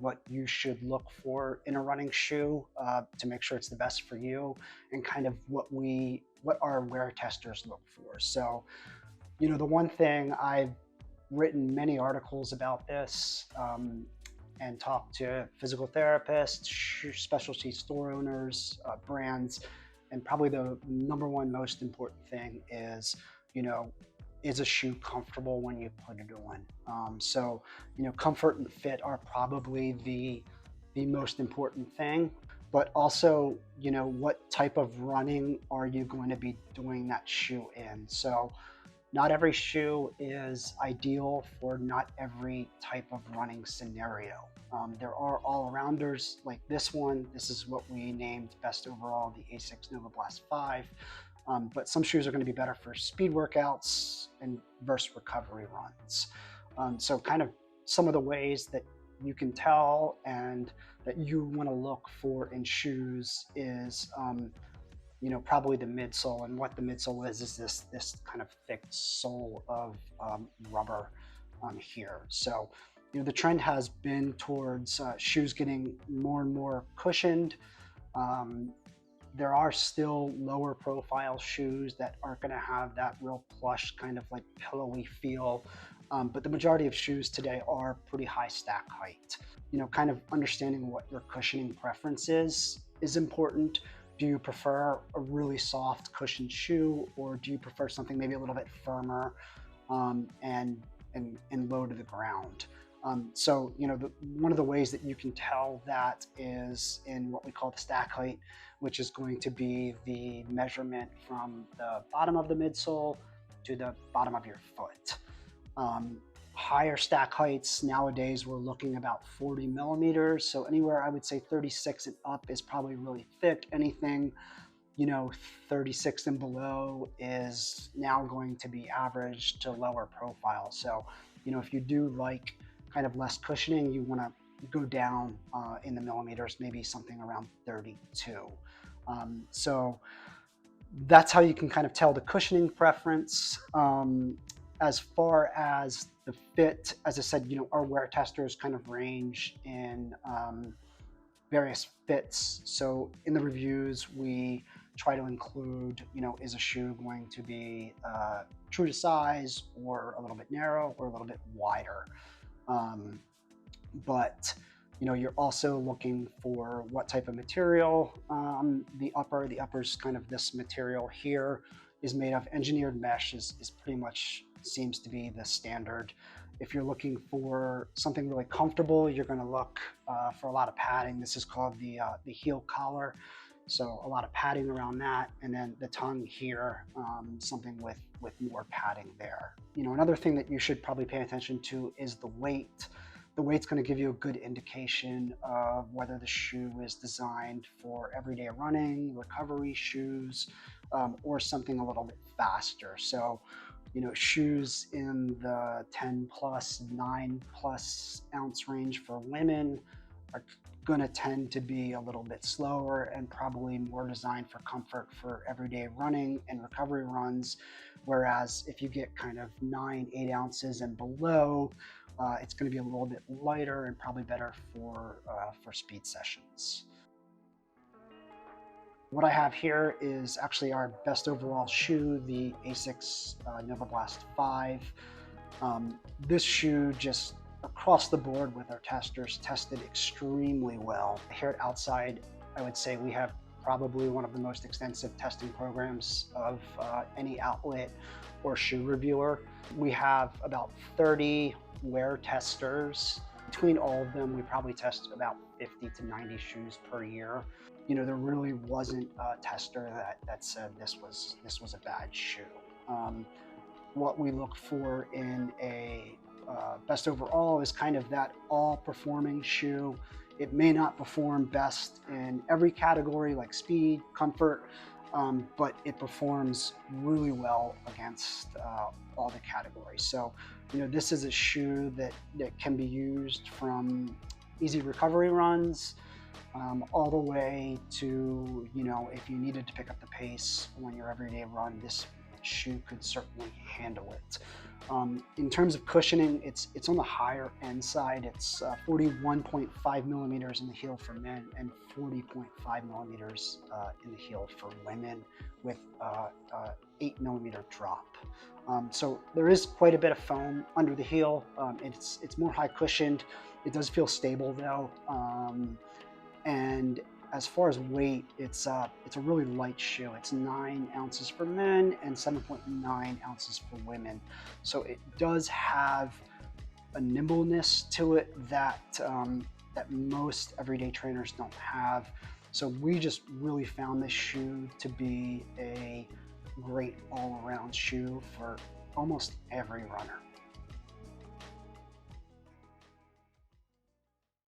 what you should look for in a running shoe to make sure it's the best for you, and kind of what our wear testers look for. So, the one thing, I've written many articles about this, and talked to physical therapists, specialty store owners, brands, and probably the number one most important thing is, you know, is a shoe comfortable when you put it on? So, comfort and fit are probably the most important thing, but also, what type of running are you going to be doing that shoe in? So, not every shoe is ideal for not every type of running scenario. There are all-arounders like this one. This is what we named best overall, the Asics NovaBlast 5. But some shoes are going to be better for speed workouts and versus recovery runs. So kind of some of the ways that you can tell and that you want to look for in shoes is probably the midsole. And what the midsole is this kind of thick sole of rubber here. So the trend has been towards shoes getting more and more cushioned. There are still lower profile shoes that aren't going to have that real plush kind of like pillowy feel, but the majority of shoes today are pretty high stack height. Kind of understanding what your cushioning preference is important. Do you prefer a really soft cushioned shoe, or do you prefer something maybe a little bit firmer and low to the ground? So, one of the ways that you can tell that is in what we call the stack height, which is going to be the measurement from the bottom of the midsole to the bottom of your foot. Higher stack heights nowadays, we're looking about 40 millimeters. So anywhere I would say 36 and up is probably really thick. Anything 36 and below is now going to be average to lower profile. So if you do like kind of less cushioning, you want to go down in the millimeters, maybe something around 32. So that's how you can kind of tell the cushioning preference. As far as the fit, as I said, our wear testers kind of range in various fits. So in the reviews, we try to include, is a shoe going to be true to size, or a little bit narrow, or a little bit wider? But you're also looking for what type of material. The upper's kind of this material here is made of engineered mesh, is pretty much seems to be the standard. If you're looking for something really comfortable, you're going to look for a lot of padding. This is called the heel collar. So a lot of padding around that, and then the tongue here, something with more padding there. Another thing that you should probably pay attention to is the weight. The weight's going to give you a good indication of whether the shoe is designed for everyday running, recovery shoes, or something a little bit faster. So, shoes in the 10 plus, 9 plus ounce range for women are going to tend to be a little bit slower and probably more designed for comfort for everyday running and recovery runs. Whereas if you get kind of 9, 8 ounces and below, it's going to be a little bit lighter and probably better for speed sessions. What I have here is actually our best overall shoe, the Asics NovaBlast 5. This shoe just across the board with our testers tested extremely well. Here at Outside, I would say we have probably one of the most extensive testing programs of any outlet or shoe reviewer. We have about 30 wear testers. Between all of them, we probably test about 50 to 90 shoes per year. There really wasn't a tester that said this was a bad shoe. What we look for in a best overall is kind of that all-performing shoe. It may not perform best in every category like speed, comfort, but it performs really well against all the categories. So, this is a shoe that can be used from easy recovery runs all the way to, if you needed to pick up the pace on your everyday run, this shoe could certainly handle it. In terms of cushioning, it's on the higher end side. It's 41.5 millimeters in the heel for men and 40.5 millimeters in the heel for women, with 8 millimeter drop. So there is quite a bit of foam under the heel. It's more high cushioned. It does feel stable though, and as far as weight, it's a really light shoe. It's 9 ounces for men and 7.9 ounces for women. So it does have a nimbleness to it that that most everyday trainers don't have. So we just really found this shoe to be a great all-around shoe for almost every runner.